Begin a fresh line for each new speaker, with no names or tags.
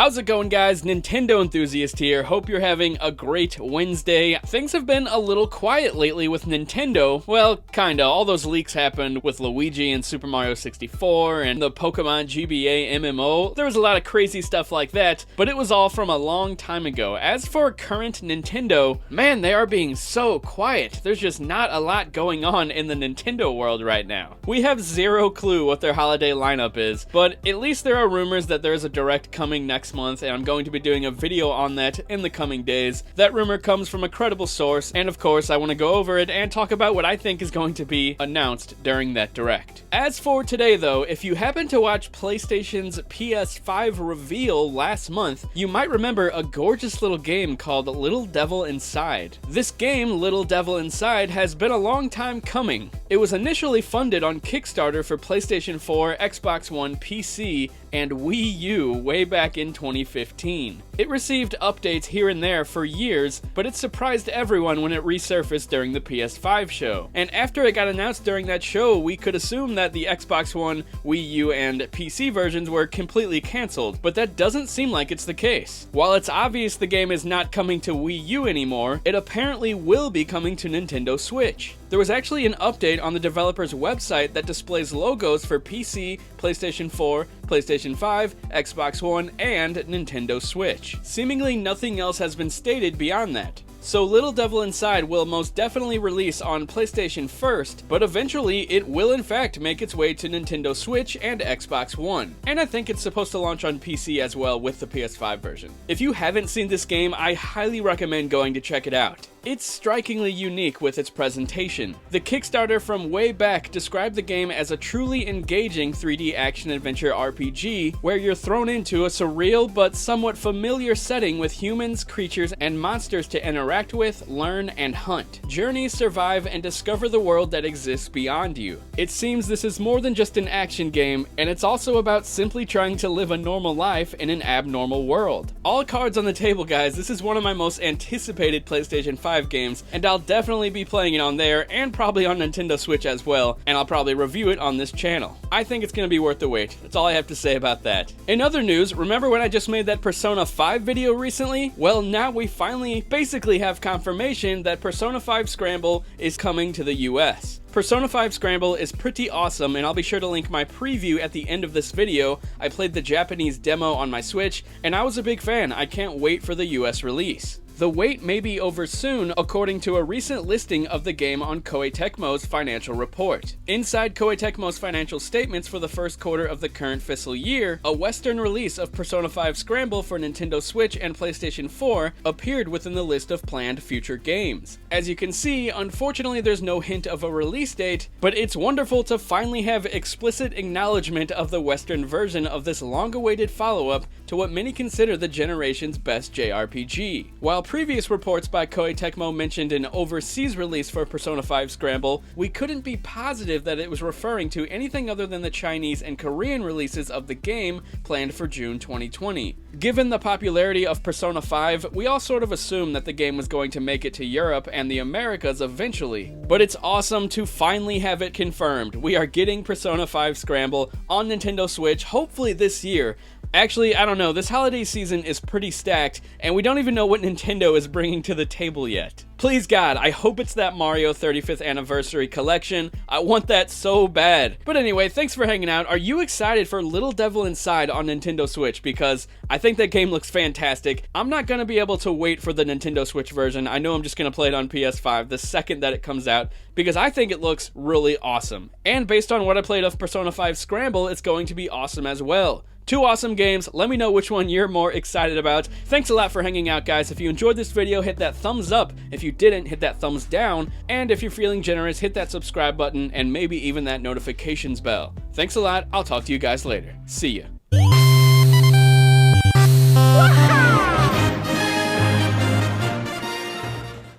How's it going, guys? Nintendo Enthusiast here. Hope you're having a great Wednesday. Things have been a little quiet lately with Nintendo. Well, kinda. All those leaks happened with Luigi and Super Mario 64 and the Pokemon GBA MMO. There was a lot of crazy stuff like that, but it was all from a long time ago. As for current Nintendo, man, they are being so quiet. There's just not a lot going on in the Nintendo world right now. We have zero clue what their holiday lineup is, but at least there are rumors that there's a direct coming next month, and I'm going to be doing a video on that in the coming days. That rumor comes from a credible source, and of course I want to go over it and talk about what I think is going to be announced during that direct. As for today though, if you happen to watch PlayStation's PS5 reveal last month, you might remember a gorgeous little game called Little Devil Inside. This game, Little Devil Inside, has been a long time coming. It was initially funded on Kickstarter for PlayStation 4, Xbox One, PC, and Wii U way back in 2015. It received updates here and there for years, but it surprised everyone when it resurfaced during the PS5 show. And after it got announced during that show, we could assume that the Xbox One, Wii U, and PC versions were completely cancelled, but that doesn't seem like it's the case. While it's obvious the game is not coming to Wii U anymore, it apparently will be coming to Nintendo Switch. There was actually an update on the developer's website that displays logos for PC, PlayStation 4, PlayStation 5, Xbox One, and Nintendo Switch. Seemingly nothing else has been stated beyond that. So Little Devil Inside will most definitely release on PlayStation first, but eventually it will in fact make its way to Nintendo Switch and Xbox One. And I think it's supposed to launch on PC as well with the PS5 version. If you haven't seen this game, I highly recommend going to check it out. It's strikingly unique with its presentation. The Kickstarter from way back described the game as a truly engaging 3D action-adventure RPG where you're thrown into a surreal but somewhat familiar setting with humans, creatures, and monsters to interact with, learn, and hunt. Journey, survive, and discover the world that exists beyond you. It seems this is more than just an action game, and it's also about simply trying to live a normal life in an abnormal world. All cards on the table, guys. This is one of my most anticipated PlayStation 5 games, and I'll definitely be playing it on there and probably on Nintendo Switch as well, and I'll probably review it on this channel. I think it's going to be worth the wait. That's all I have to say about that. In other news, remember when I just made that Persona 5 video recently? Well, now we finally basically have confirmation that Persona 5 Scramble is coming to the US. Persona 5 Scramble is pretty awesome, and I'll be sure to link my preview at the end of this video. I played the Japanese demo on my Switch, and I was a big fan. I can't wait for the US release. The wait may be over soon, according to a recent listing of the game on Koei Tecmo's financial report. Inside Koei Tecmo's financial statements for the first quarter of the current fiscal year, a Western release of Persona 5 Scramble for Nintendo Switch and PlayStation 4 appeared within the list of planned future games. As you can see, unfortunately there's no hint of a release date, but it's wonderful to finally have explicit acknowledgement of the Western version of this long-awaited follow-up to what many consider the generation's best JRPG. While previous reports by Koei Tecmo mentioned an overseas release for Persona 5 Scramble, we couldn't be positive that it was referring to anything other than the Chinese and Korean releases of the game planned for June 2020. Given the popularity of Persona 5, we all sort of assumed that the game was going to make it to Europe and the Americas eventually. But it's awesome to finally have it confirmed. We are getting Persona 5 Scramble on Nintendo Switch, hopefully this year. Actually, I don't know, this holiday season is pretty stacked, and we don't even know what Nintendo is bringing to the table yet. Please God, I hope it's that Mario 35th Anniversary Collection. I want that so bad. But anyway, thanks for hanging out. Are you excited for Little Devil Inside on Nintendo Switch? Because I think that game looks fantastic. I'm not going to be able to wait for the Nintendo Switch version. I know I'm just going to play it on PS5 the second that it comes out, because I think it looks really awesome. And based on what I played of Persona 5 Scramble, it's going to be awesome as well. Two awesome games. Let me know which one you're more excited about. Thanks a lot for hanging out, guys. If you enjoyed this video, hit that thumbs up. If you didn't, hit that thumbs down. And if you're feeling generous, hit that subscribe button and maybe even that notifications bell. Thanks a lot. I'll talk to you guys later. See ya.